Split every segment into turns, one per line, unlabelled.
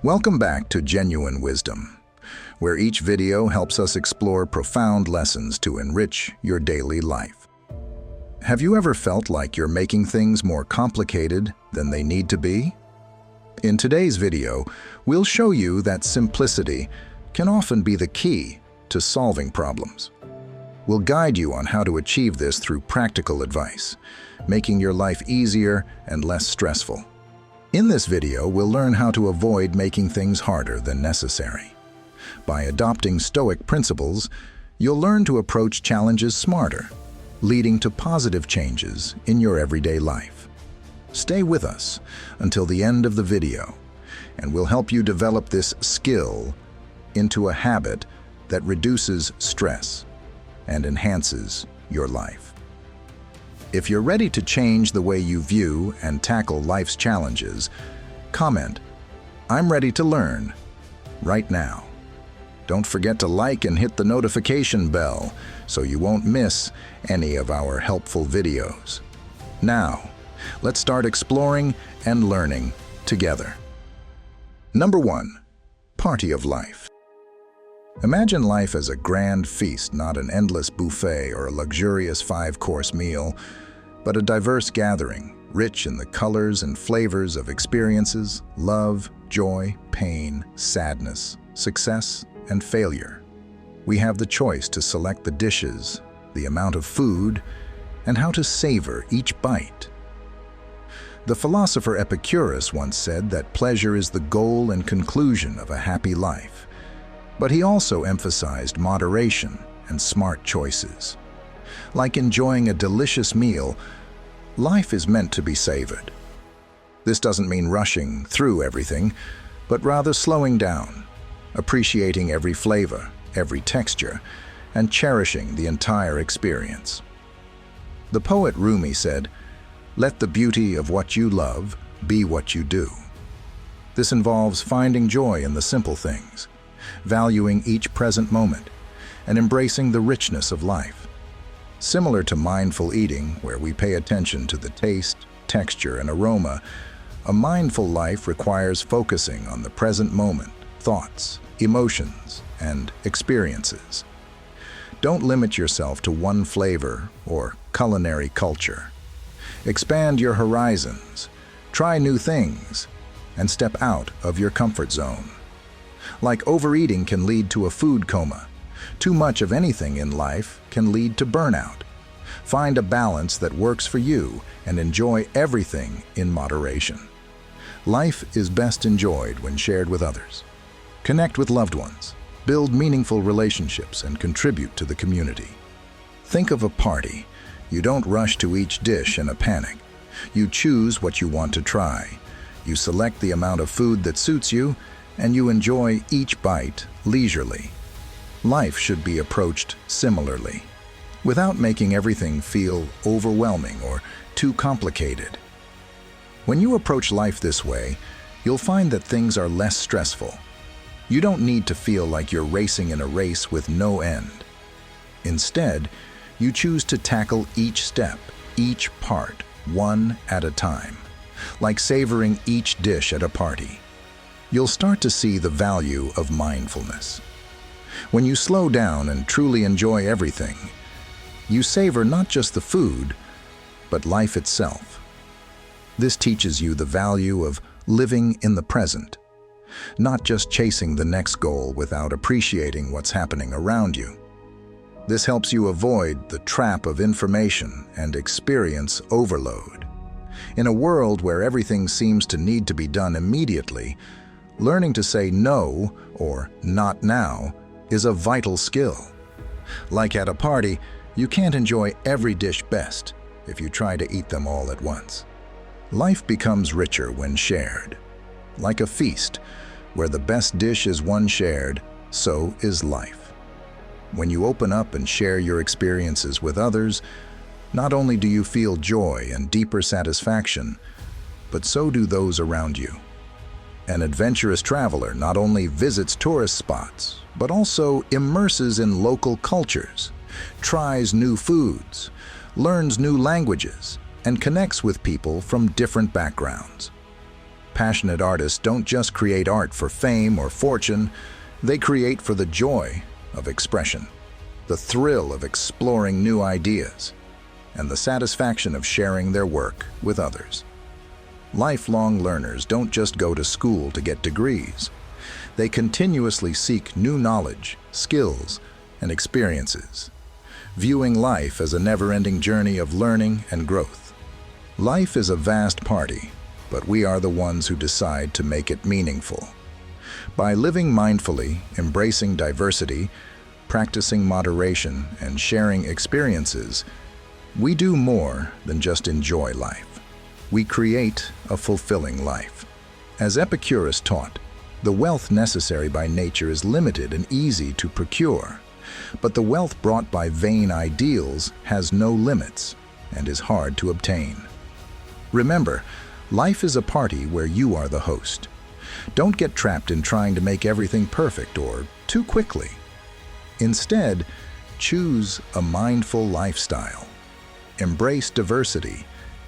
Welcome back to Genuine Wisdom, where each video helps us explore profound lessons to enrich your daily life. Have you ever felt like you're making things more complicated than they need to be? In today's video, we'll show you that simplicity can often be the key to solving problems. We'll guide you on how to achieve this through practical advice, making your life easier and less stressful. In this video, we'll learn how to avoid making things harder than necessary. By adopting Stoic principles, you'll learn to approach challenges smarter, leading to positive changes in your everyday life. Stay with us until the end of the video, and we'll help you develop this skill into a habit that reduces stress and enhances your life. If you're ready to change the way you view and tackle life's challenges, comment, "I'm ready to learn," right now. Don't forget to like and hit the notification bell so you won't miss any of our helpful videos. Now, let's start exploring and learning together. Number 1. Party of life. Imagine life as a grand feast, not an endless buffet or a luxurious 5-course meal, but a diverse gathering, rich in the colors and flavors of experiences, love, joy, pain, sadness, success, and failure. We have the choice to select the dishes, the amount of food, and how to savor each bite. The philosopher Epicurus once said that pleasure is the goal and conclusion of a happy life, but he also emphasized moderation and smart choices. Like enjoying a delicious meal, life is meant to be savored. This doesn't mean rushing through everything, but rather slowing down, appreciating every flavor, every texture, and cherishing the entire experience. The poet Rumi said, "Let the beauty of what you love be what you do." This involves finding joy in the simple things, valuing each present moment, and embracing the richness of life. Similar to mindful eating, where we pay attention to the taste, texture, and aroma, a mindful life requires focusing on the present moment, thoughts, emotions, and experiences. Don't limit yourself to one flavor or culinary culture. Expand your horizons, try new things, and step out of your comfort zone. Like overeating can lead to a food coma, too much of anything in life can lead to burnout. Find a balance that works for you and enjoy everything in moderation. Life is best enjoyed when shared with others. Connect with loved ones, build meaningful relationships, and contribute to the community. Think of a party. You don't rush to each dish in a panic. You choose what you want to try. You select the amount of food that suits you, and you enjoy each bite leisurely. Life should be approached similarly, without making everything feel overwhelming or too complicated. When you approach life this way, you'll find that things are less stressful. You don't need to feel like you're racing in a race with no end. Instead, you choose to tackle each step, each part, one at a time, like savoring each dish at a party. You'll start to see the value of mindfulness. When you slow down and truly enjoy everything, you savor not just the food, but life itself. This teaches you the value of living in the present, not just chasing the next goal without appreciating what's happening around you. This helps you avoid the trap of information and experience overload. In a world where everything seems to need to be done immediately, learning to say no or not now is a vital skill. Like at a party, you can't enjoy every dish best if you try to eat them all at once. Life becomes richer when shared. Like a feast, where the best dish is one shared, so is life. When you open up and share your experiences with others, not only do you feel joy and deeper satisfaction, but so do those around you. An adventurous traveler not only visits tourist spots, but also immerses in local cultures, tries new foods, learns new languages, and connects with people from different backgrounds. Passionate artists don't just create art for fame or fortune, they create for the joy of expression, the thrill of exploring new ideas, and the satisfaction of sharing their work with others. Lifelong learners don't just go to school to get degrees. They continuously seek new knowledge, skills, and experiences, viewing life as a never-ending journey of learning and growth. Life is a vast party, but we are the ones who decide to make it meaningful. By living mindfully, embracing diversity, practicing moderation, and sharing experiences, we do more than just enjoy life. We create a fulfilling life. As Epicurus taught, the wealth necessary by nature is limited and easy to procure, but the wealth brought by vain ideals has no limits and is hard to obtain. Remember, life is a party where you are the host. Don't get trapped in trying to make everything perfect or too quickly. Instead, choose a mindful lifestyle. Embrace diversity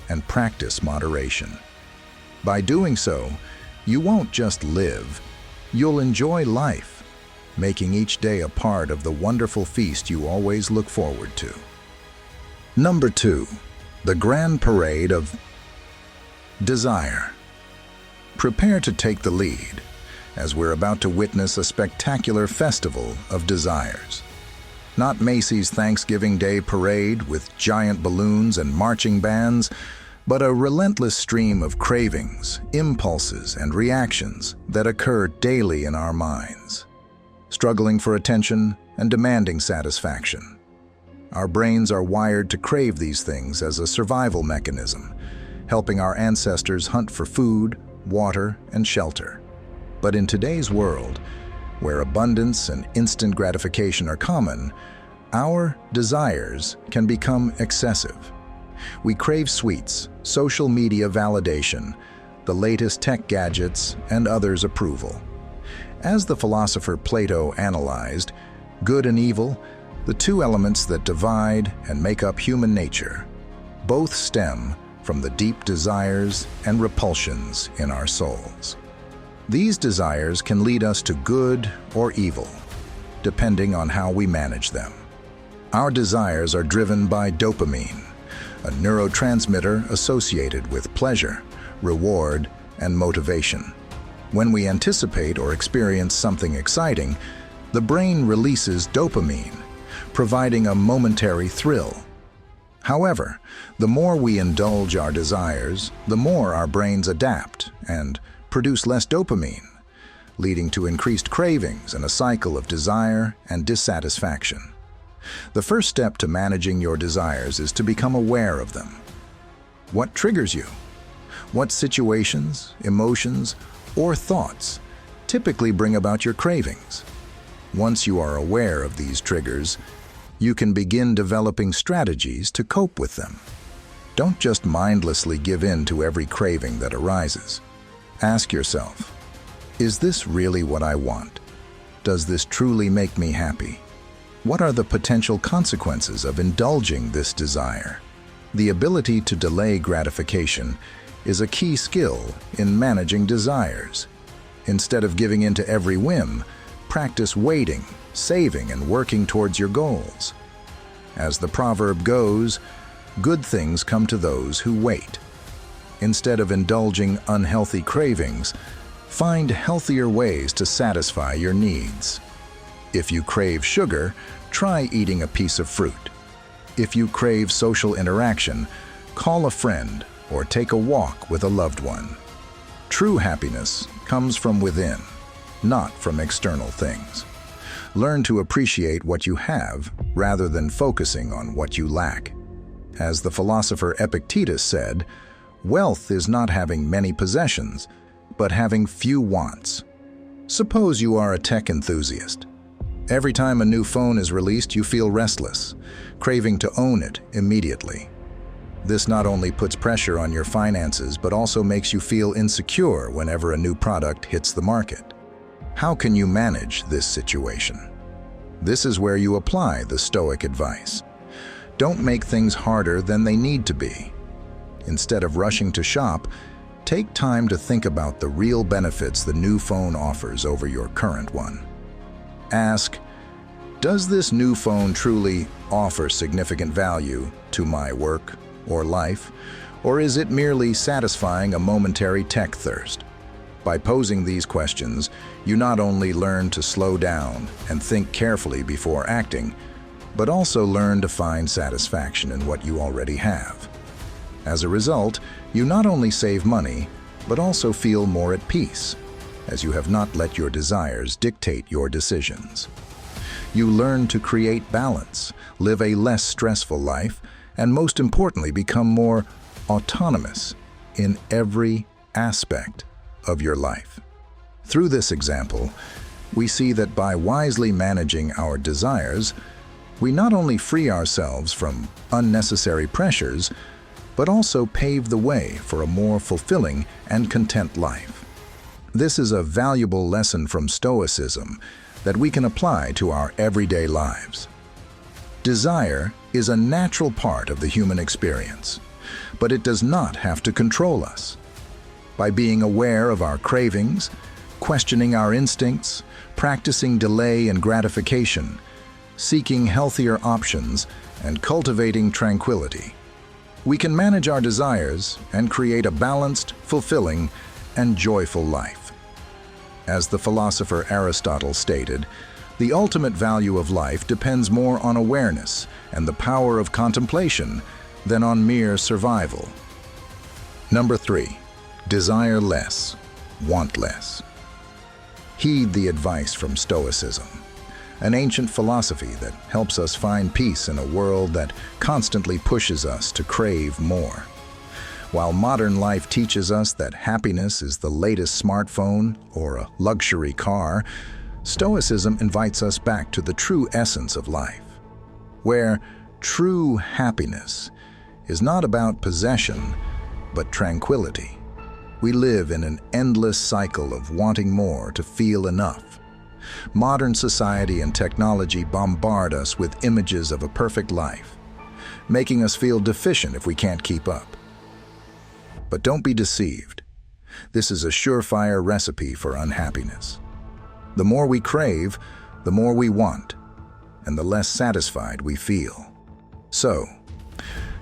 and practice moderation. By doing so, you won't just live, you'll enjoy life, making each day a part of the wonderful feast you always look forward to. Number 2, the grand parade of desire. Prepare to take the lead, as we're about to witness a spectacular festival of desires. Not Macy's Thanksgiving Day parade with giant balloons and marching bands, but a relentless stream of cravings, impulses, and reactions that occur daily in our minds, struggling for attention and demanding satisfaction. Our brains are wired to crave these things as a survival mechanism, helping our ancestors hunt for food, water, and shelter. But in today's world, where abundance and instant gratification are common, our desires can become excessive. We crave sweets, social media validation, the latest tech gadgets, and others' approval. As the philosopher Plato analyzed, good and evil, the two elements that divide and make up human nature, both stem from the deep desires and repulsions in our souls. These desires can lead us to good or evil, depending on how we manage them. Our desires are driven by dopamine, a neurotransmitter associated with pleasure, reward, and motivation. When we anticipate or experience something exciting, the brain releases dopamine, providing a momentary thrill. However, the more we indulge our desires, the more our brains adapt and produce less dopamine, leading to increased cravings and a cycle of desire and dissatisfaction. The first step to managing your desires is to become aware of them. What triggers you? What situations, emotions, or thoughts typically bring about your cravings? Once you are aware of these triggers, you can begin developing strategies to cope with them. Don't just mindlessly give in to every craving that arises. Ask yourself, is this really what I want? Does this truly make me happy? What are the potential consequences of indulging this desire? The ability to delay gratification is a key skill in managing desires. Instead of giving in to every whim, practice waiting, saving, and working towards your goals. As the proverb goes, good things come to those who wait. Instead of indulging unhealthy cravings, find healthier ways to satisfy your needs. If you crave sugar, try eating a piece of fruit. If you crave social interaction, call a friend or take a walk with a loved one. True happiness comes from within, not from external things. Learn to appreciate what you have rather than focusing on what you lack. As the philosopher Epictetus said, wealth is not having many possessions, but having few wants. Suppose you are a tech enthusiast. Every time a new phone is released, you feel restless, craving to own it immediately. This not only puts pressure on your finances, but also makes you feel insecure whenever a new product hits the market. How can you manage this situation? This is where you apply the Stoic advice. Don't make things harder than they need to be. Instead of rushing to shop, Take time to think about the real benefits the new phone offers over your current one. Ask, does this new phone truly offer significant value to my work or life, or is it merely satisfying a momentary tech thirst? By posing these questions, you not only learn to slow down and think carefully before acting, but also learn to find satisfaction in what you already have. As a result, you not only save money, but also feel more at peace, as you have not let your desires dictate your decisions. You learn to create balance, live a less stressful life, and most importantly, become more autonomous in every aspect of your life. Through this example, we see that by wisely managing our desires, we not only free ourselves from unnecessary pressures, but also pave the way for a more fulfilling and content life. This is a valuable lesson from Stoicism that we can apply to our everyday lives. Desire is a natural part of the human experience, but it does not have to control us. By being aware of our cravings, questioning our instincts, practicing delay and gratification, seeking healthier options, and cultivating tranquility, we can manage our desires and create a balanced, fulfilling, and joyful life. As the philosopher Aristotle stated, the ultimate value of life depends more on awareness and the power of contemplation than on mere survival. Number 3. Desire less, want less. Heed the advice from Stoicism, an ancient philosophy that helps us find peace in a world that constantly pushes us to crave more. While modern life teaches us that happiness is the latest smartphone or a luxury car, Stoicism invites us back to the true essence of life, where true happiness is not about possession, but tranquility. We live in an endless cycle of wanting more to feel enough. Modern society and technology bombard us with images of a perfect life, making us feel deficient if we can't keep up. But don't be deceived. This is a surefire recipe for unhappiness. The more we crave, the more we want, and the less satisfied we feel. So,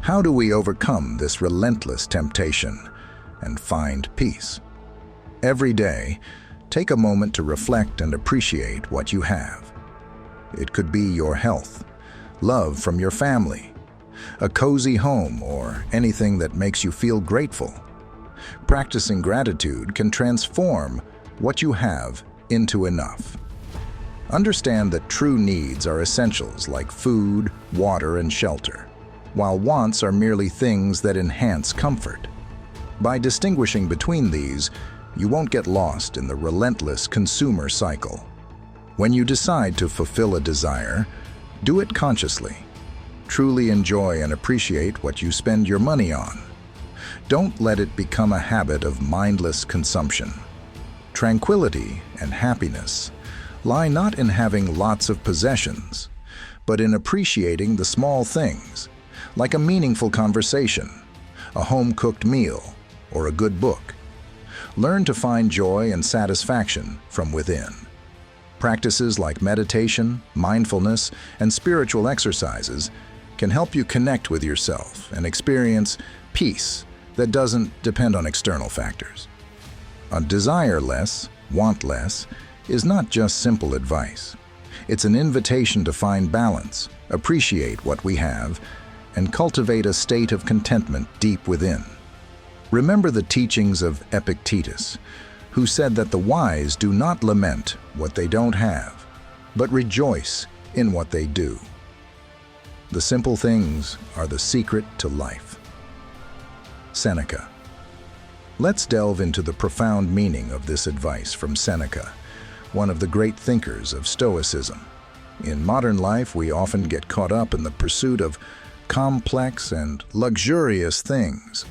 how do we overcome this relentless temptation and find peace? Every day, take a moment to reflect and appreciate what you have. It could be your health, love from your family, a cozy home, or anything that makes you feel grateful. Practicing gratitude can transform what you have into enough. Understand that true needs are essentials like food, water, and shelter, while wants are merely things that enhance comfort. By distinguishing between these, you won't get lost in the relentless consumer cycle. When you decide to fulfill a desire, do it consciously. Truly enjoy and appreciate what you spend your money on. Don't let it become a habit of mindless consumption. Tranquility and happiness lie not in having lots of possessions, but in appreciating the small things, like a meaningful conversation, a home-cooked meal, or a good book. Learn to find joy and satisfaction from within. Practices like meditation, mindfulness, and spiritual exercises can help you connect with yourself and experience peace that doesn't depend on external factors. A desire less, want less, is not just simple advice. It's an invitation to find balance, appreciate what we have, and cultivate a state of contentment deep within. Remember the teachings of Epictetus, who said that the wise do not lament what they don't have, but rejoice in what they do. The simple things are the secret to life. Seneca. Let's delve into the profound meaning of this advice from Seneca, one of the great thinkers of Stoicism. In modern life, we often get caught up in the pursuit of complex and luxurious things,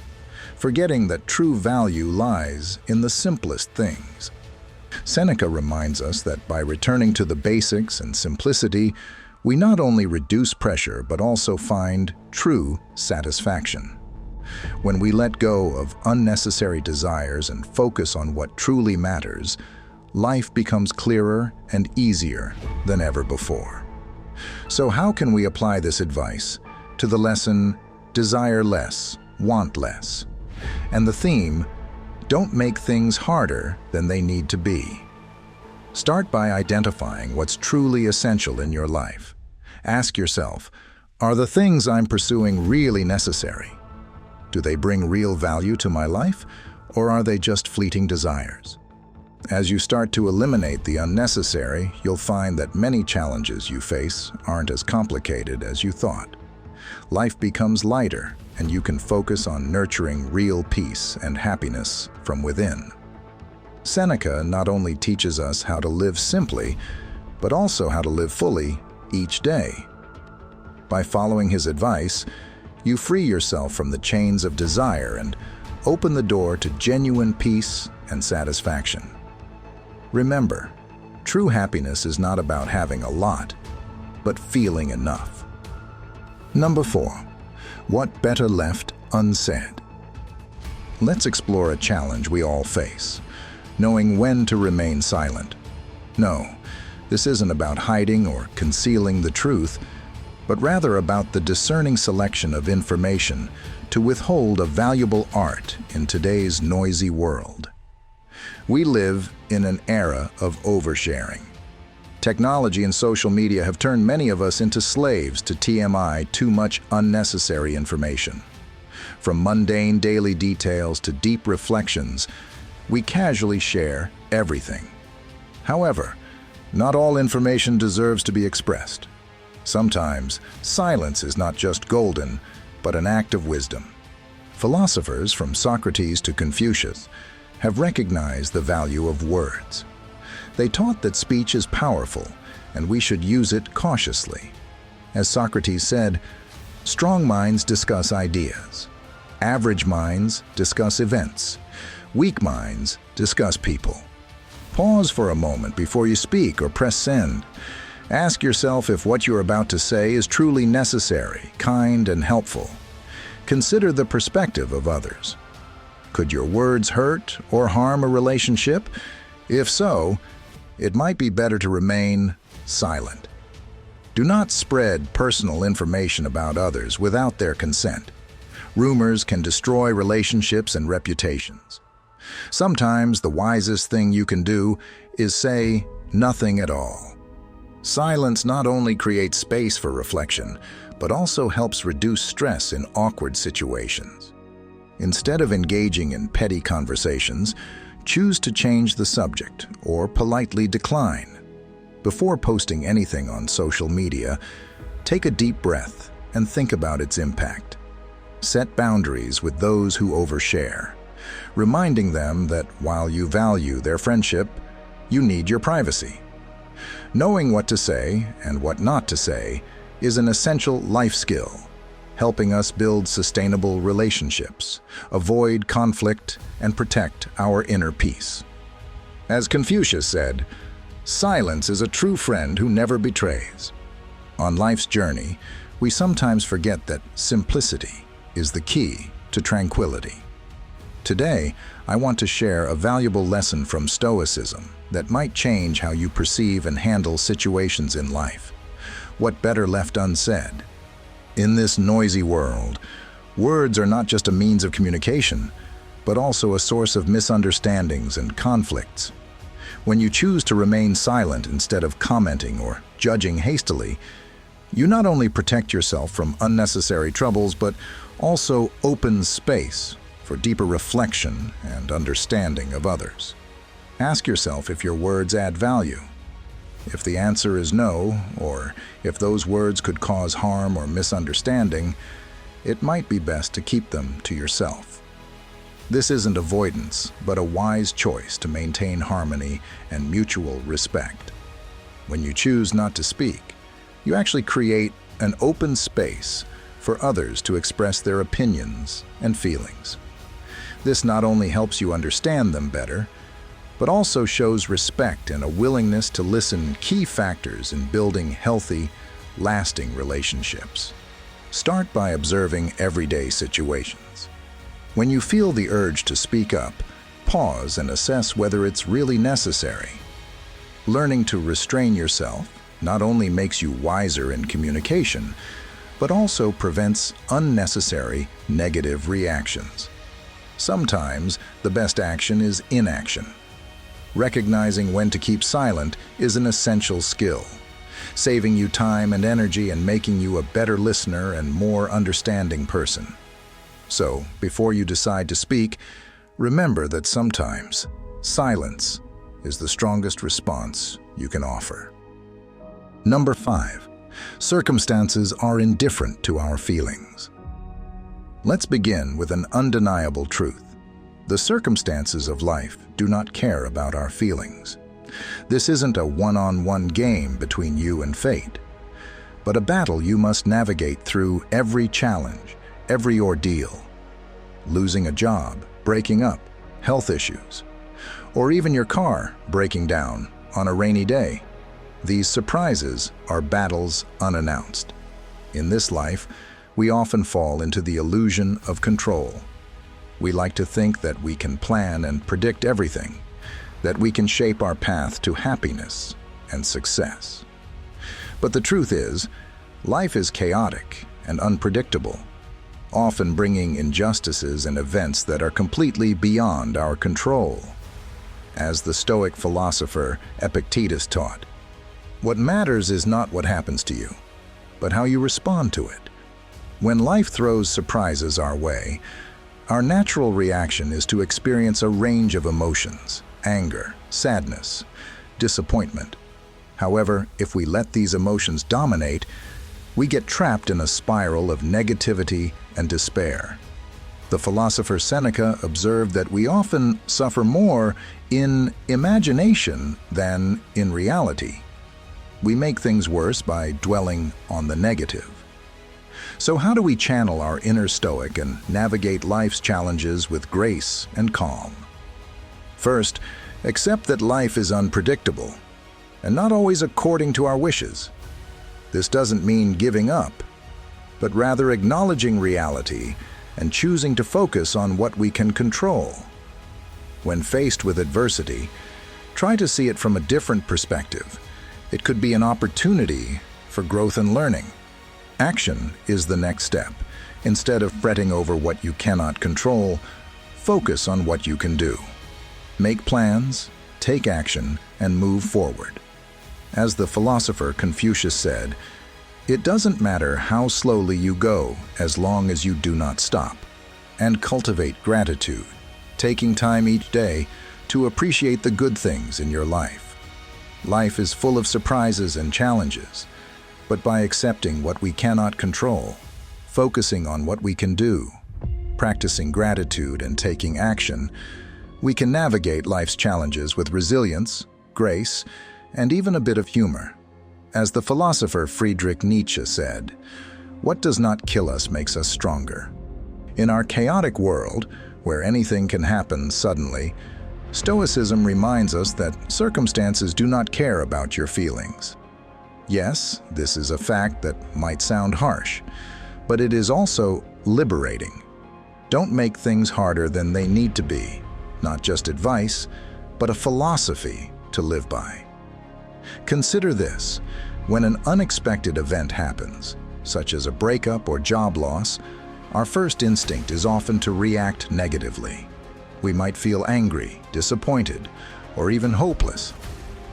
forgetting that true value lies in the simplest things. Seneca reminds us that by returning to the basics and simplicity, we not only reduce pressure but also find true satisfaction. When we let go of unnecessary desires and focus on what truly matters, life becomes clearer and easier than ever before. So how can we apply this advice to the lesson, desire less, want less, and the theme, don't make things harder than they need to be? Start by identifying what's truly essential in your life. Ask yourself, are the things I'm pursuing really necessary? Do they bring real value to my life, or are they just fleeting desires? As you start to eliminate the unnecessary, you'll find that many challenges you face aren't as complicated as you thought. Life becomes lighter, and you can focus on nurturing real peace and happiness from within. Seneca not only teaches us how to live simply, but also how to live fully each day. By following his advice, you free yourself from the chains of desire and open the door to genuine peace and satisfaction. Remember, true happiness is not about having a lot, but feeling enough. Number 4. What better left unsaid? Let's explore a challenge we all face, knowing when to remain silent. No, this isn't about hiding or concealing the truth, but rather about the discerning selection of information to withhold a valuable art in today's noisy world. We live in an era of oversharing. Technology and social media have turned many of us into slaves to TMI, too much unnecessary information. From mundane daily details to deep reflections, we casually share everything. However, not all information deserves to be expressed. Sometimes, silence is not just golden, but an act of wisdom. Philosophers, from Socrates to Confucius, have recognized the value of words. They taught that speech is powerful, and we should use it cautiously. As Socrates said, strong minds discuss ideas. Average minds discuss events. Weak minds discuss people. Pause for a moment before you speak or press send. Ask yourself if what you're about to say is truly necessary, kind, and helpful. Consider the perspective of others. Could your words hurt or harm a relationship? If so, it might be better to remain silent. Do not spread personal information about others without their consent. Rumors can destroy relationships and reputations. Sometimes the wisest thing you can do is say nothing at all. Silence not only creates space for reflection, but also helps reduce stress in awkward situations. Instead of engaging in petty conversations, choose to change the subject or politely decline. Before posting anything on social media, take a deep breath and think about its impact. Set boundaries with those who overshare, reminding them that while you value their friendship, you need your privacy. Knowing what to say and what not to say is an essential life skill, helping us build sustainable relationships, avoid conflict, and protect our inner peace. As Confucius said, silence is a true friend who never betrays. On life's journey, we sometimes forget that simplicity is the key to tranquility. Today, I want to share a valuable lesson from Stoicism that might change how you perceive and handle situations in life. What better left unsaid? In this noisy world, words are not just a means of communication, but also a source of misunderstandings and conflicts. When you choose to remain silent instead of commenting or judging hastily, you not only protect yourself from unnecessary troubles, but also open space for deeper reflection and understanding of others. Ask yourself if your words add value. If the answer is no, or if those words could cause harm or misunderstanding, it might be best to keep them to yourself. This isn't avoidance, but a wise choice to maintain harmony and mutual respect. When you choose not to speak, you actually create an open space for others to express their opinions and feelings. This not only helps you understand them better, but also shows respect and a willingness to listen, key factors in building healthy, lasting relationships. Start by observing everyday situations. When you feel the urge to speak up, pause and assess whether it's really necessary. Learning to restrain yourself not only makes you wiser in communication, but also prevents unnecessary negative reactions. Sometimes the best action is inaction. Recognizing when to keep silent is an essential skill, saving you time and energy and making you a better listener and more understanding person. So, before you decide to speak, remember that sometimes silence is the strongest response you can offer. Number 5. Circumstances are indifferent to our feelings. Let's begin with an undeniable truth. The circumstances of life do not care about our feelings. This isn't a one-on-one game between you and fate, but a battle you must navigate through every challenge, every ordeal. Losing a job, breaking up, health issues, or even your car breaking down on a rainy day. These surprises are battles unannounced. In this life, we often fall into the illusion of control. We like to think that we can plan and predict everything, that we can shape our path to happiness and success. But the truth is, life is chaotic and unpredictable, often bringing injustices and events that are completely beyond our control. As the Stoic philosopher Epictetus taught, what matters is not what happens to you, but how you respond to it. When life throws surprises our way, our natural reaction is to experience a range of emotions: anger, sadness, disappointment. However, if we let these emotions dominate, we get trapped in a spiral of negativity and despair. The philosopher Seneca observed that we often suffer more in imagination than in reality. We make things worse by dwelling on the negative. So how do we channel our inner Stoic and navigate life's challenges with grace and calm? First, accept that life is unpredictable and not always according to our wishes. This doesn't mean giving up, but rather acknowledging reality and choosing to focus on what we can control. When faced with adversity, try to see it from a different perspective. It could be an opportunity for growth and learning. Action is the next step. Instead of fretting over what you cannot control, focus on what you can do. Make plans, take action, and move forward. As the philosopher Confucius said, "It doesn't matter how slowly you go as long as you do not stop." And cultivate gratitude, taking time each day to appreciate the good things in your life. Life is full of surprises and challenges, but by accepting what we cannot control, focusing on what we can do, practicing gratitude and taking action, we can navigate life's challenges with resilience, grace, and even a bit of humor. As the philosopher Friedrich Nietzsche said, "What does not kill us makes us stronger." In our chaotic world, where anything can happen suddenly, Stoicism reminds us that circumstances do not care about your feelings. Yes, this is a fact that might sound harsh, but it is also liberating. Don't make things harder than they need to be. Not just advice, but a philosophy to live by. Consider this: when an unexpected event happens, such as a breakup or job loss, our first instinct is often to react negatively. We might feel angry, disappointed, or even hopeless.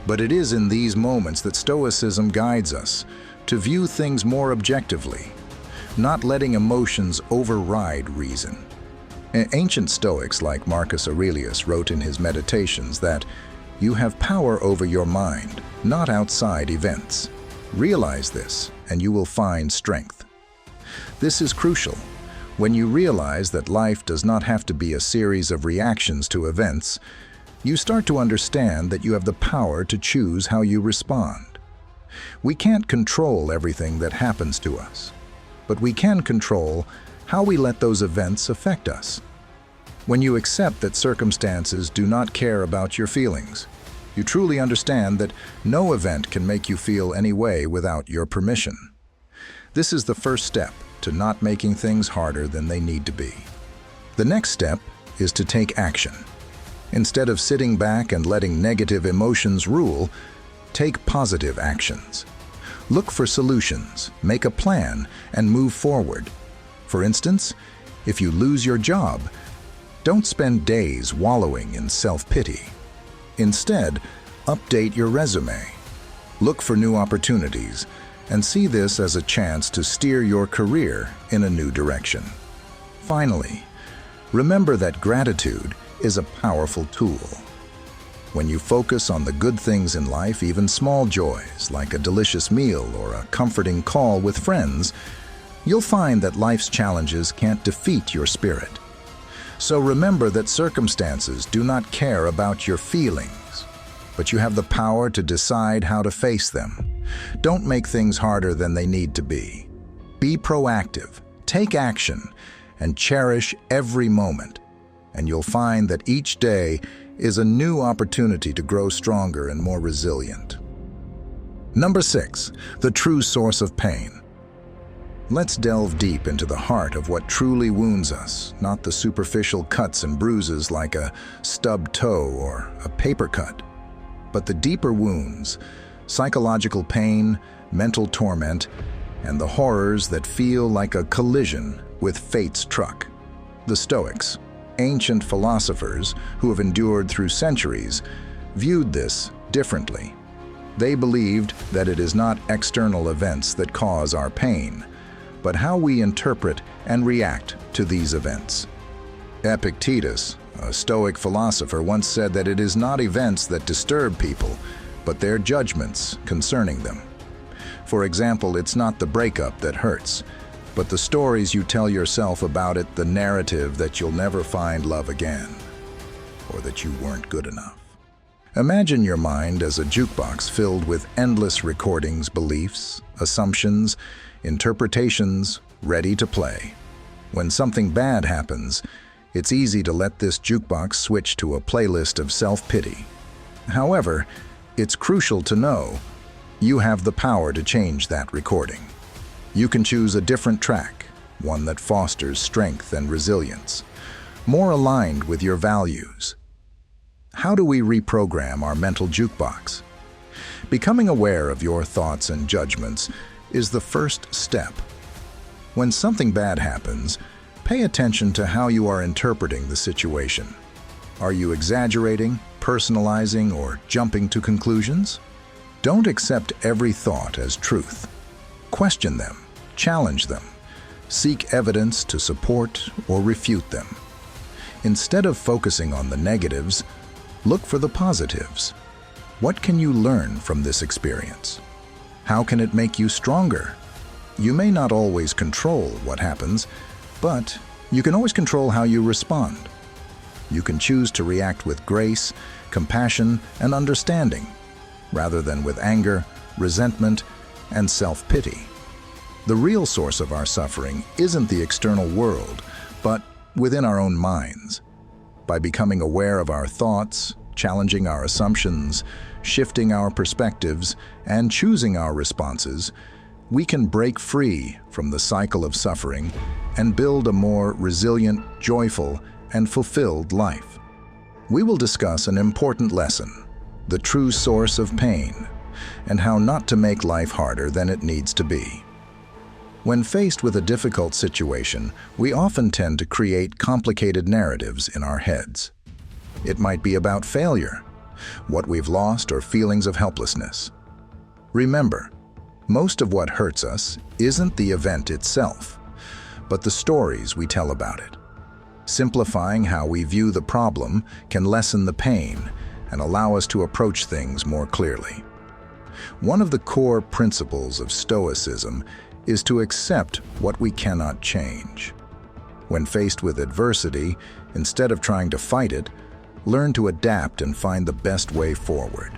But it is in these moments that Stoicism guides us to view things more objectively, not letting emotions override reason. Ancient Stoics like Marcus Aurelius wrote in his Meditations that you have power over your mind, not outside events. Realize this, and you will find strength. This is crucial. When you realize that life does not have to be a series of reactions to events, you start to understand that you have the power to choose how you respond. We can't control everything that happens to us, but we can control how we let those events affect us. When you accept that circumstances do not care about your feelings, you truly understand that no event can make you feel any way without your permission. This is the first step to not making things harder than they need to be. The next step is to take action. Instead of sitting back and letting negative emotions rule, take positive actions. Look for solutions, make a plan, and move forward. For instance, if you lose your job, don't spend days wallowing in self-pity. Instead, update your resume. Look for new opportunities, and see this as a chance to steer your career in a new direction. Finally, remember that gratitude is a powerful tool. When you focus on the good things in life, even small joys like a delicious meal or a comforting call with friends, you'll find that life's challenges can't defeat your spirit. So remember that circumstances do not care about your feelings, but you have the power to decide how to face them. Don't make things harder than they need to be. Be proactive, take action, and cherish every moment. And you'll find that each day is a new opportunity to grow stronger and more resilient. Number 6, the true source of pain. Let's delve deep into the heart of what truly wounds us, not the superficial cuts and bruises like a stubbed toe or a paper cut, but the deeper wounds, psychological pain, mental torment, and the horrors that feel like a collision with fate's truck. The Stoics, ancient philosophers who have endured through centuries, viewed this differently. They believed that it is not external events that cause our pain, but how we interpret and react to these events. Epictetus, a Stoic philosopher, once said that it is not events that disturb people, but their judgments concerning them. For example, it's not the breakup that hurts, but the stories you tell yourself about it, the narrative that you'll never find love again, or that you weren't good enough. Imagine your mind as a jukebox filled with endless recordings, beliefs, assumptions, interpretations, ready to play. When something bad happens, it's easy to let this jukebox switch to a playlist of self-pity. However, it's crucial to know you have the power to change that recording. You can choose a different track, one that fosters strength and resilience, more aligned with your values. How do we reprogram our mental jukebox? Becoming aware of your thoughts and judgments is the first step. When something bad happens, pay attention to how you are interpreting the situation. Are you exaggerating, personalizing, or jumping to conclusions? Don't accept every thought as truth. Question them, challenge them, seek evidence to support or refute them. Instead of focusing on the negatives, look for the positives. What can you learn from this experience? How can it make you stronger? You may not always control what happens, but you can always control how you respond. You can choose to react with grace, compassion, and understanding, rather than with anger, resentment, and self-pity. The real source of our suffering isn't the external world, but within our own minds. By becoming aware of our thoughts, challenging our assumptions, shifting our perspectives, and choosing our responses, we can break free from the cycle of suffering and build a more resilient, joyful, and fulfilled life. We will discuss an important lesson, the true source of pain, and how not to make life harder than it needs to be. When faced with a difficult situation, we often tend to create complicated narratives in our heads. It might be about failure, what we've lost, or feelings of helplessness. Remember, most of what hurts us isn't the event itself, but the stories we tell about it. Simplifying how we view the problem can lessen the pain and allow us to approach things more clearly. One of the core principles of Stoicism is to accept what we cannot change. When faced with adversity, instead of trying to fight it, learn to adapt and find the best way forward.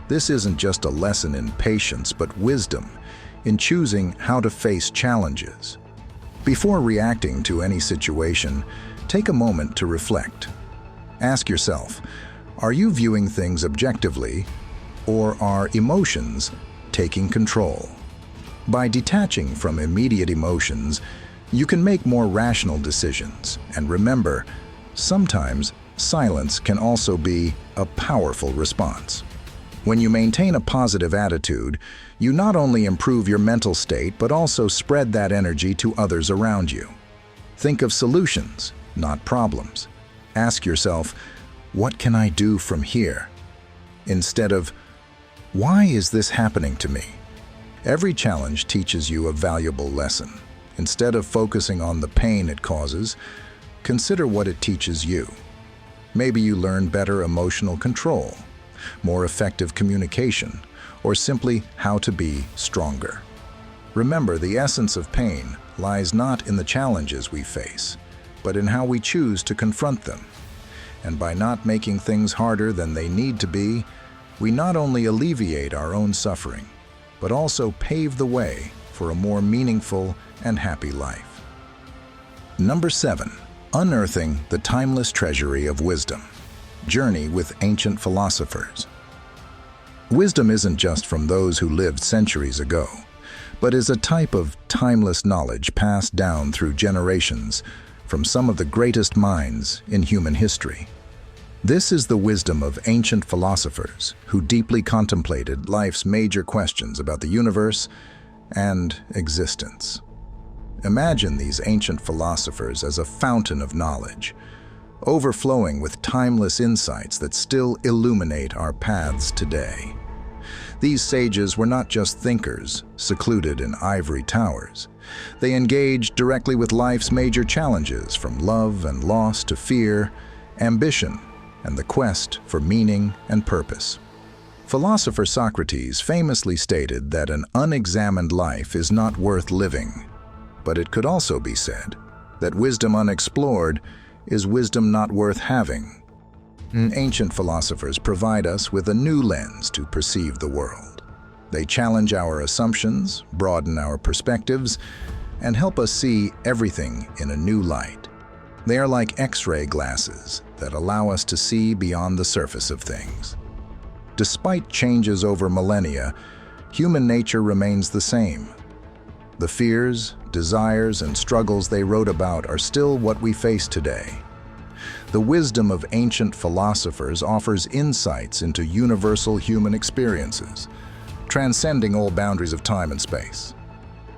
This isn't just a lesson in patience, but wisdom in choosing how to face challenges. Before reacting to any situation, take a moment to reflect. Ask yourself, are you viewing things objectively, or are emotions taking control? By detaching from immediate emotions, You can make more rational decisions, and remember, sometimes silence can also be a powerful response. When you maintain a positive attitude, you not only improve your mental state but also spread that energy to others around you. Think of solutions, not problems. Ask yourself, what can I do from here? Instead of, why is this happening to me? Every challenge teaches you a valuable lesson. Instead of focusing on the pain it causes, consider what it teaches you. Maybe you learn better emotional control, more effective communication, or simply how to be stronger. Remember, the essence of pain lies not in the challenges we face, but in how we choose to confront them. And by not making things harder than they need to be, we not only alleviate our own suffering, but also pave the way for a more meaningful and happy life. Number 7. Unearthing the timeless treasury of wisdom. Journey with ancient philosophers. Wisdom isn't just from those who lived centuries ago, but is a type of timeless knowledge passed down through generations from some of the greatest minds in human history. This is the wisdom of ancient philosophers who deeply contemplated life's major questions about the universe and existence. Imagine these ancient philosophers as a fountain of knowledge, overflowing with timeless insights that still illuminate our paths today. These sages were not just thinkers, secluded in ivory towers. They engaged directly with life's major challenges, from love and loss to fear, ambition, and the quest for meaning and purpose. Philosopher Socrates famously stated that an unexamined life is not worth living. But it could also be said that wisdom unexplored is wisdom not worth having. Ancient philosophers provide us with a new lens to perceive the world. They challenge our assumptions, broaden our perspectives, and help us see everything in a new light. They are like X-ray glasses that allow us to see beyond the surface of things. Despite changes over millennia, human nature remains the same. The fears, desires, and struggles they wrote about are still what we face today. The wisdom of ancient philosophers offers insights into universal human experiences, transcending all boundaries of time and space.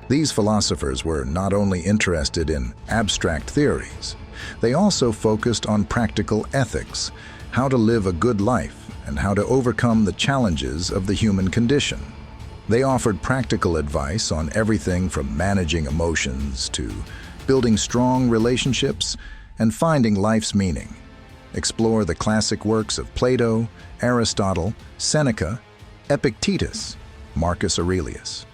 These philosophers were not only interested in abstract theories, they also focused on practical ethics, how to live a good life, and how to overcome the challenges of the human condition. They offered practical advice on everything from managing emotions to building strong relationships and finding life's meaning. Explore the classic works of Plato, Aristotle, Seneca, Epictetus, Marcus Aurelius.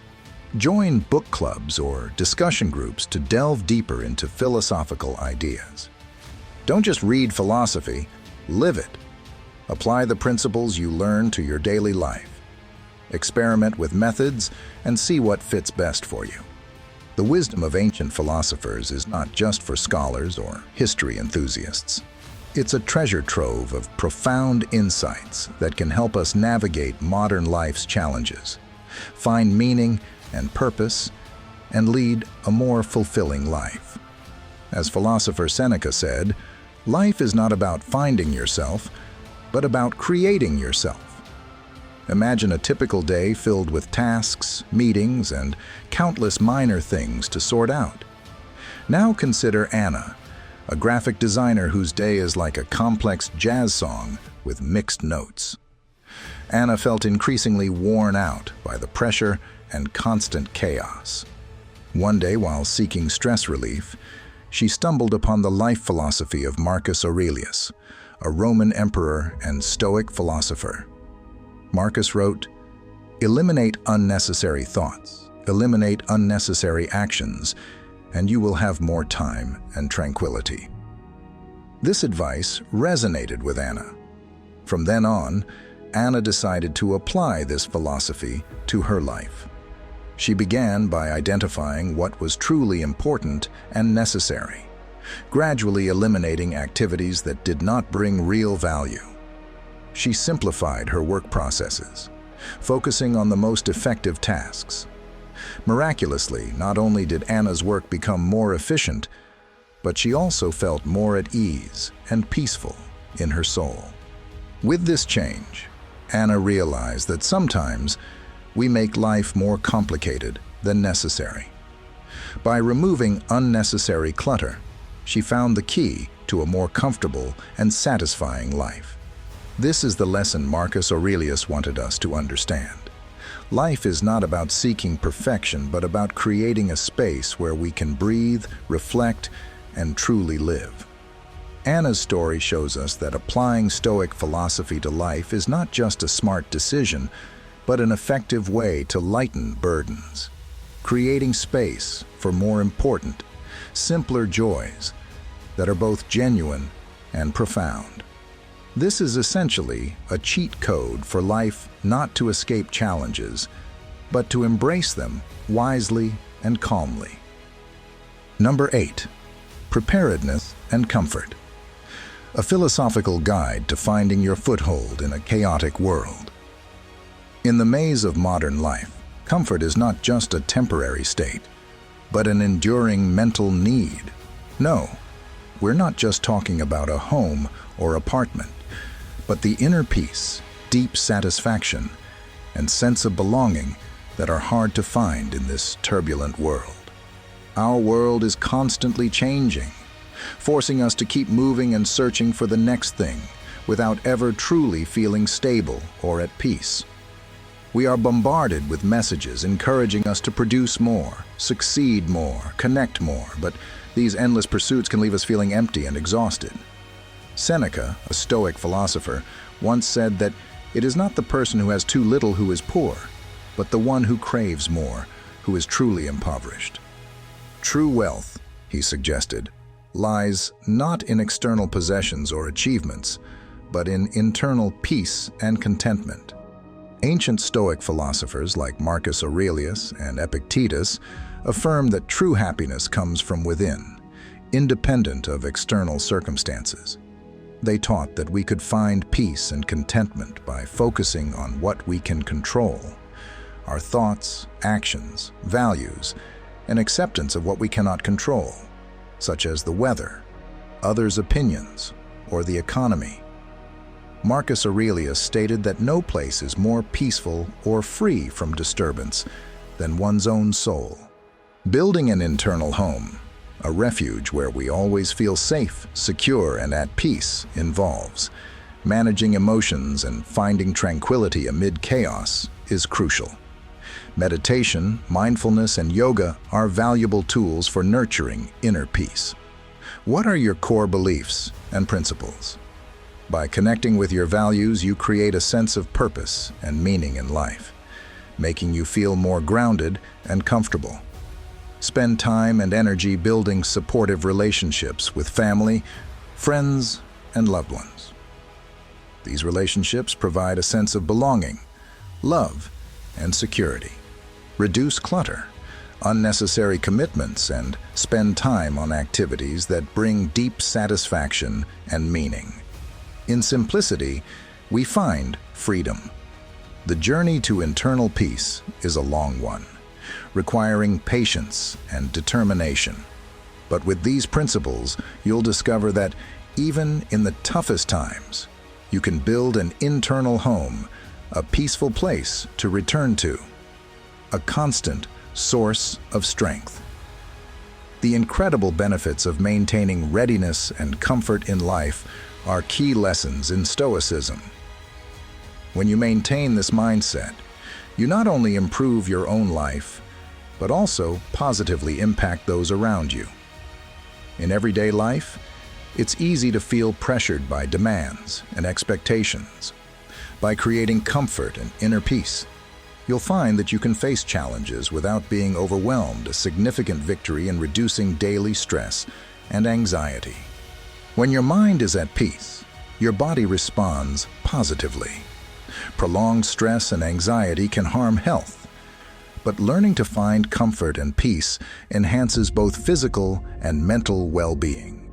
Join book clubs or discussion groups to delve deeper into philosophical ideas. Don't just read philosophy, live it. Apply the principles you learn to your daily life. Experiment with methods and see what fits best for you. The wisdom of ancient philosophers is not just for scholars or history enthusiasts. It's a treasure trove of profound insights that can help us navigate modern life's challenges, find meaning and purpose, and lead a more fulfilling life. As philosopher Seneca said, life is not about finding yourself, but about creating yourself. Imagine a typical day filled with tasks, meetings, and countless minor things to sort out. Now consider Anna, a graphic designer whose day is like a complex jazz song with mixed notes. Anna felt increasingly worn out by the pressure and constant chaos. One day, while seeking stress relief, she stumbled upon the life philosophy of Marcus Aurelius, a Roman emperor and Stoic philosopher. Marcus wrote, "Eliminate unnecessary thoughts, eliminate unnecessary actions, and you will have more time and tranquility." This advice resonated with Anna. From then on, Anna decided to apply this philosophy to her life. She began by identifying what was truly important and necessary, gradually eliminating activities that did not bring real value. She simplified her work processes, focusing on the most effective tasks. Miraculously, not only did Anna's work become more efficient, but she also felt more at ease and peaceful in her soul. With this change, Anna realized that sometimes we make life more complicated than necessary. By removing unnecessary clutter, she found the key to a more comfortable and satisfying life. This is the lesson Marcus Aurelius wanted us to understand. Life is not about seeking perfection, but about creating a space where we can breathe, reflect, and truly live. Anna's story shows us that applying Stoic philosophy to life is not just a smart decision, but an effective way to lighten burdens, creating space for more important, simpler joys that are both genuine and profound. This is essentially a cheat code for life, not to escape challenges, but to embrace them wisely and calmly. Number 8. Preparedness and Comfort. A philosophical guide to finding your foothold in a chaotic world. In the maze of modern life, comfort is not just a temporary state, but an enduring mental need. No, we're not just talking about a home or apartment, but the inner peace, deep satisfaction, and sense of belonging that are hard to find in this turbulent world. Our world is constantly changing, forcing us to keep moving and searching for the next thing without ever truly feeling stable or at peace. We are bombarded with messages encouraging us to produce more, succeed more, connect more, but these endless pursuits can leave us feeling empty and exhausted. Seneca, a Stoic philosopher, once said that it is not the person who has too little who is poor, but the one who craves more, who is truly impoverished. True wealth, he suggested, lies not in external possessions or achievements, but in internal peace and contentment. Ancient Stoic philosophers like Marcus Aurelius and Epictetus affirm that true happiness comes from within, independent of external circumstances. They taught that we could find peace and contentment by focusing on what we can control, our thoughts, actions, values, and acceptance of what we cannot control, such as the weather, others' opinions, or the economy. Marcus Aurelius stated that no place is more peaceful or free from disturbance than one's own soul. Building an internal home, a refuge where we always feel safe, secure, and at peace, involves managing emotions and finding tranquility amid chaos is crucial. Meditation, mindfulness, and yoga are valuable tools for nurturing inner peace. What are your core beliefs and principles? By connecting with your values, you create a sense of purpose and meaning in life, making you feel more grounded and comfortable. Spend time and energy building supportive relationships with family, friends, and loved ones. These relationships provide a sense of belonging, love, and security. Reduce clutter, unnecessary commitments, and spend time on activities that bring deep satisfaction and meaning. In simplicity, we find freedom. The journey to internal peace is a long one, requiring patience and determination. But with these principles, you'll discover that even in the toughest times, you can build an internal home, a peaceful place to return to, a constant source of strength. The incredible benefits of maintaining readiness and comfort in life are key lessons in Stoicism. When you maintain this mindset, you not only improve your own life, but also positively impact those around you. In everyday life, it's easy to feel pressured by demands and expectations. By creating comfort and inner peace, you'll find that you can face challenges without being overwhelmed, a significant victory in reducing daily stress and anxiety. When your mind is at peace, your body responds positively. Prolonged stress and anxiety can harm health, but learning to find comfort and peace enhances both physical and mental well-being.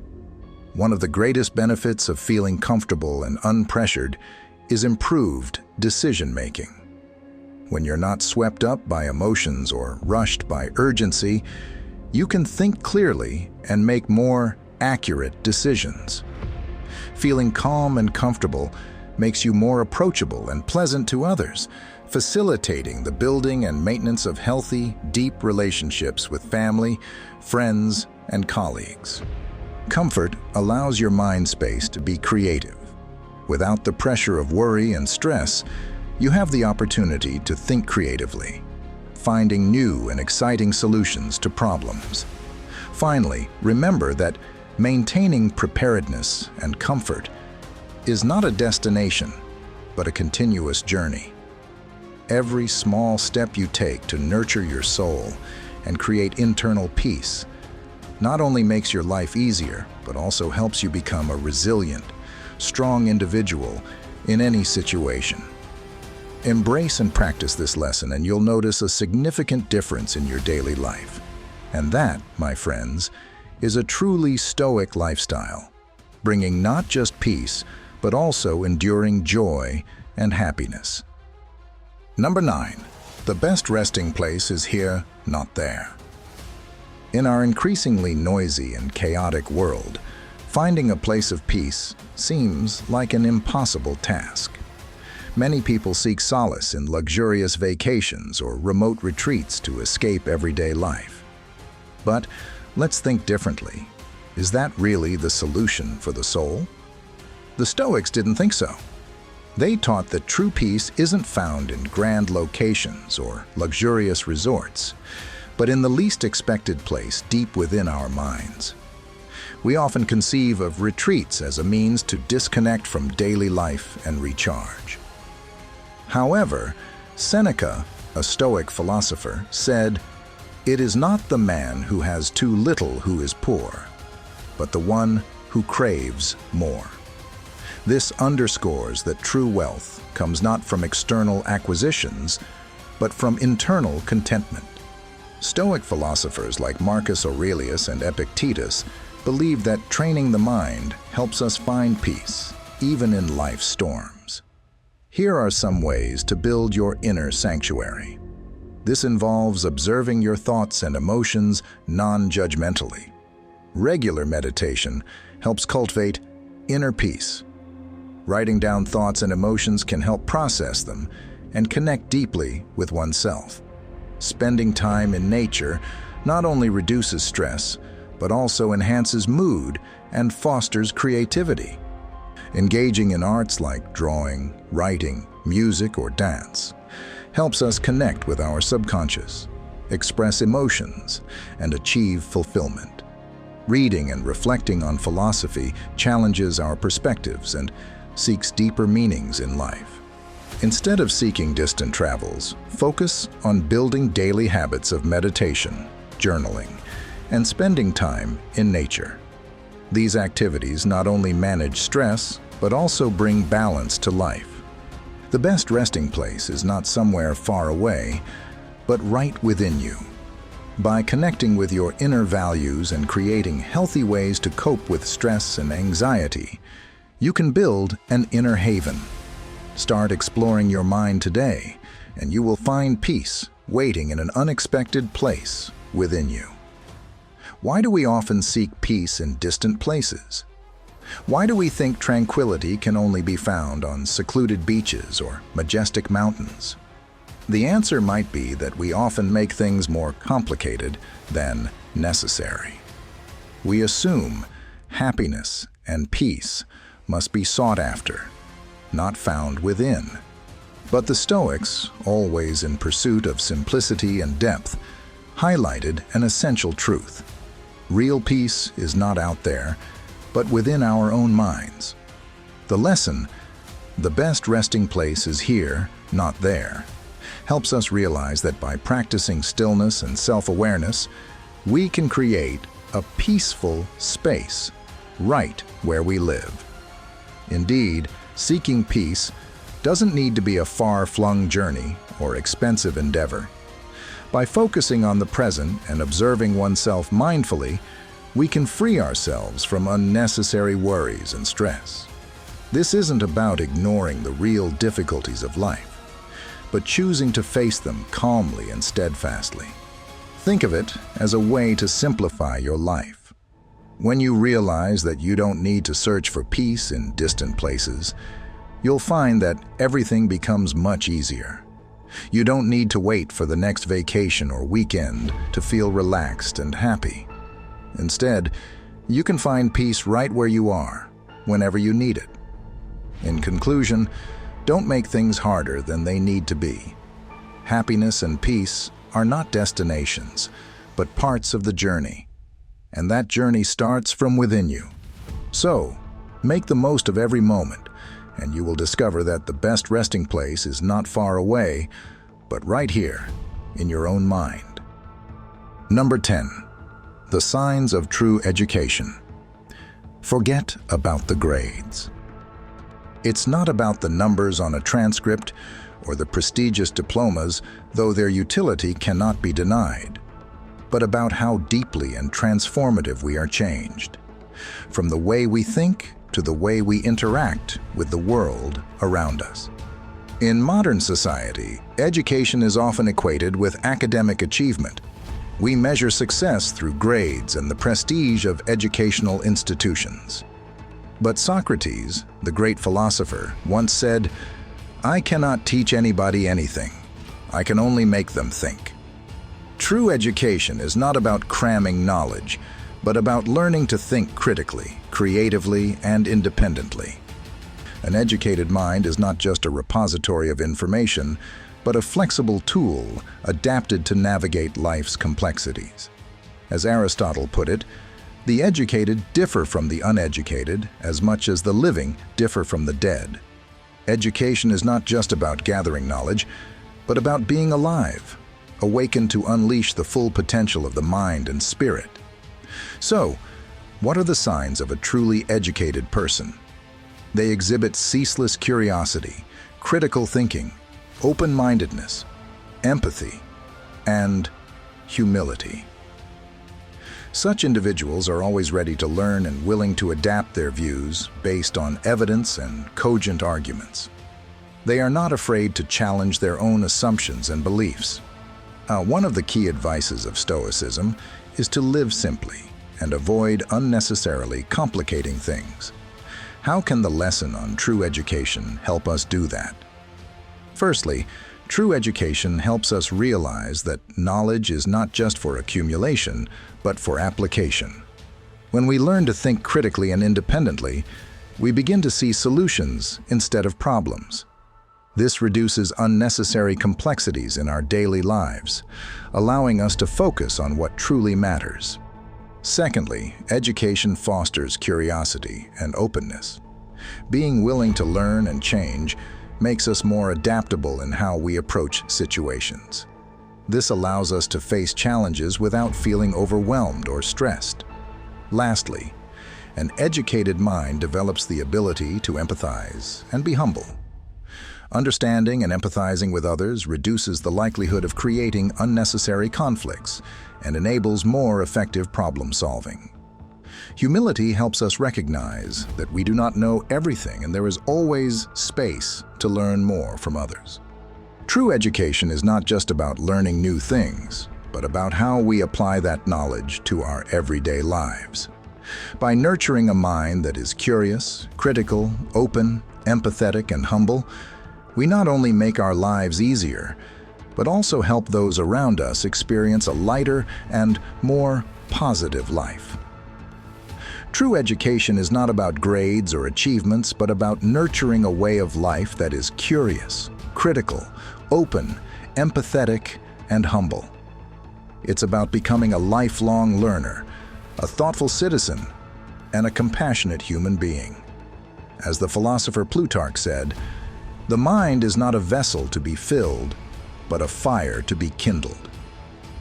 One of the greatest benefits of feeling comfortable and unpressured is improved decision-making. when you're not swept up by emotions or rushed by urgency, you can think clearly and make more accurate decisions. Feeling calm and comfortable makes you more approachable and pleasant to others, facilitating the building and maintenance of healthy, deep relationships with family, friends, and colleagues. Comfort allows your mind space to be creative. Without the pressure of worry and stress, you have the opportunity to think creatively, finding new and exciting solutions to problems. Finally, remember that maintaining preparedness and comfort is not a destination, but a continuous journey. Every small step you take to nurture your soul and create internal peace not only makes your life easier, but also helps you become a resilient, strong individual in any situation. Embrace and practice this lesson, and you'll notice a significant difference in your daily life. And that, my friends, is a truly Stoic lifestyle, bringing not just peace, but also enduring joy and happiness. Number 9. The best resting place is here, not there. In our increasingly noisy and chaotic world, finding a place of peace seems like an impossible task. Many people seek solace in luxurious vacations or remote retreats to escape everyday life. But let's think differently. Is that really the solution for the soul? The Stoics didn't think so. They taught that true peace isn't found in grand locations or luxurious resorts, but in the least expected place deep within our minds. We often conceive of retreats as a means to disconnect from daily life and recharge. However, Seneca, a Stoic philosopher, said, "It is not the man who has too little who is poor, but the one who craves more." This underscores that true wealth comes not from external acquisitions, but from internal contentment. Stoic philosophers like Marcus Aurelius and Epictetus believe that training the mind helps us find peace, even in life's storms. Here are some ways to build your inner sanctuary. This involves observing your thoughts and emotions non-judgmentally. Regular meditation helps cultivate inner peace. Writing down thoughts and emotions can help process them and connect deeply with oneself. Spending time in nature not only reduces stress, but also enhances mood and fosters creativity. Engaging in arts like drawing, writing, music, or dance helps us connect with our subconscious, express emotions, and achieve fulfillment. Reading and reflecting on philosophy challenges our perspectives and seeks deeper meanings in life. Instead of seeking distant travels, focus on building daily habits of meditation, journaling, and spending time in nature. These activities not only manage stress, but also bring balance to life. The best resting place is not somewhere far away, but right within you. By connecting with your inner values and creating healthy ways to cope with stress and anxiety, you can build an inner haven. Start exploring your mind today, and you will find peace waiting in an unexpected place within you. Why do we often seek peace in distant places? Why do we think tranquility can only be found on secluded beaches or majestic mountains? The answer might be that we often make things more complicated than necessary. We assume happiness and peace must be sought after, not found within. But the Stoics, always in pursuit of simplicity and depth, highlighted an essential truth. Real peace is not out there, but within our own minds. The lesson, "The best resting place is here, not there," helps us realize that by practicing stillness and self-awareness, we can create a peaceful space right where we live. Indeed, seeking peace doesn't need to be a far-flung journey or expensive endeavor. By focusing on the present and observing oneself mindfully, we can free ourselves from unnecessary worries and stress. This isn't about ignoring the real difficulties of life, but choosing to face them calmly and steadfastly. Think of it as a way to simplify your life. When you realize that you don't need to search for peace in distant places, you'll find that everything becomes much easier. You don't need to wait for the next vacation or weekend to feel relaxed and happy. Instead, you can find peace right where you are, whenever you need it. In conclusion, don't make things harder than they need to be. Happiness and peace are not destinations, but parts of the journey. And that journey starts from within you. So, make the most of every moment, and you will discover that the best resting place is not far away, but right here, in your own mind. Number 10. The signs of true education. Forget about the grades. It's not about the numbers on a transcript or the prestigious diplomas, though their utility cannot be denied, but about how deeply and transformative we are changed, from the way we think to the way we interact with the world around us. In modern society, education is often equated with academic achievement. We measure success through grades and the prestige of educational institutions. But Socrates, the great philosopher, once said, "I cannot teach anybody anything. I can only make them think." True education is not about cramming knowledge, but about learning to think critically, creatively, and independently. An educated mind is not just a repository of information, but a flexible tool adapted to navigate life's complexities. As Aristotle put it, the educated differ from the uneducated as much as the living differ from the dead. Education is not just about gathering knowledge, but about being alive, awakened to unleash the full potential of the mind and spirit. So, what are the signs of a truly educated person? They exhibit ceaseless curiosity, critical thinking, open-mindedness, empathy, and humility. Such individuals are always ready to learn and willing to adapt their views based on evidence and cogent arguments. They are not afraid to challenge their own assumptions and beliefs. One of the key advices of Stoicism is to live simply and avoid unnecessarily complicating things. How can the lesson on true education help us do that? Firstly, true education helps us realize that knowledge is not just for accumulation, but for application. When we learn to think critically and independently, we begin to see solutions instead of problems. This reduces unnecessary complexities in our daily lives, allowing us to focus on what truly matters. Secondly, education fosters curiosity and openness. Being willing to learn and change makes us more adaptable in how we approach situations. This allows us to face challenges without feeling overwhelmed or stressed. Lastly, an educated mind develops the ability to empathize and be humble. Understanding and empathizing with others reduces the likelihood of creating unnecessary conflicts and enables more effective problem solving. Humility helps us recognize that we do not know everything and there is always space to learn more from others. True education is not just about learning new things, but about how we apply that knowledge to our everyday lives. By nurturing a mind that is curious, critical, open, empathetic, and humble, we not only make our lives easier, but also help those around us experience a lighter and more positive life. True education is not about grades or achievements, but about nurturing a way of life that is curious, critical, open, empathetic, and humble. It's about becoming a lifelong learner, a thoughtful citizen, and a compassionate human being. As the philosopher Plutarch said, "The mind is not a vessel to be filled, but a fire to be kindled."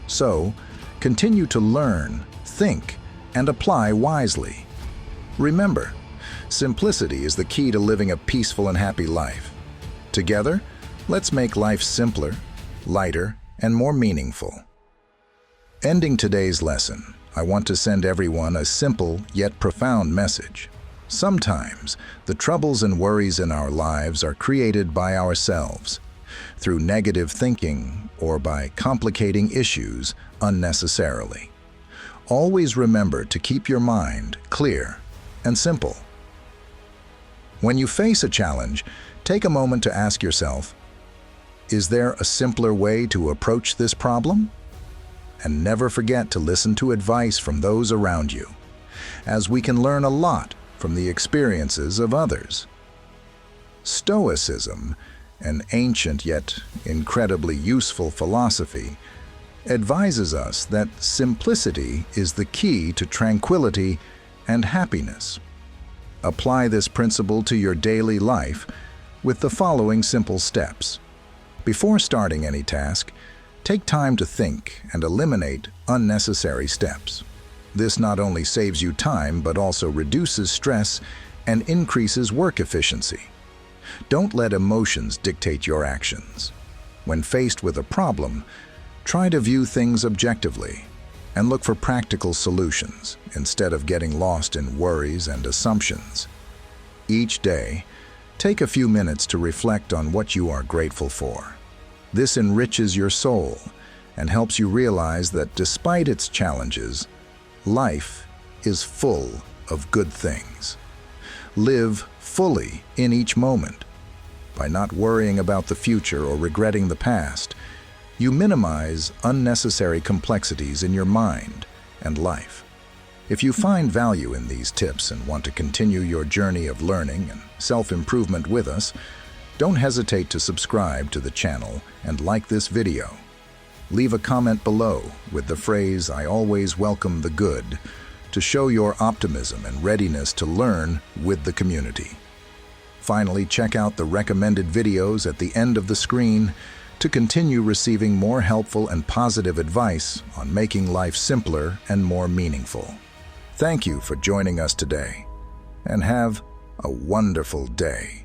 So, continue to learn, think, and apply wisely. Remember, simplicity is the key to living a peaceful and happy life. Together, let's make life simpler, lighter, and more meaningful. Ending today's lesson, I want to send everyone a simple yet profound message. Sometimes, the troubles and worries in our lives are created by ourselves. through negative thinking or by complicating issues unnecessarily. Always remember to keep your mind clear and simple. When you face a challenge, take a moment to ask yourself, is there a simpler way to approach this problem? And never forget to listen to advice from those around you, as we can learn a lot from the experiences of others. Stoicism, an ancient yet incredibly useful philosophy, advises us that simplicity is the key to tranquility and happiness. Apply this principle to your daily life with the following simple steps. Before starting any task, take time to think and eliminate unnecessary steps. This not only saves you time but also reduces stress and increases work efficiency. Don't let emotions dictate your actions. When faced with a problem, try to view things objectively and look for practical solutions instead of getting lost in worries and assumptions. Each day, take a few minutes to reflect on what you are grateful for. This enriches your soul and helps you realize that despite its challenges, life is full of good things. Live fully in each moment. By not worrying about the future or regretting the past, you minimize unnecessary complexities in your mind and life. If you find value in these tips and want to continue your journey of learning and self-improvement with us, don't hesitate to subscribe to the channel and like this video. Leave a comment below with the phrase, "I always welcome the good," to show your optimism and readiness to learn with the community. Finally, check out the recommended videos at the end of the screen to continue receiving more helpful and positive advice on making life simpler and more meaningful. Thank you for joining us today, and have a wonderful day.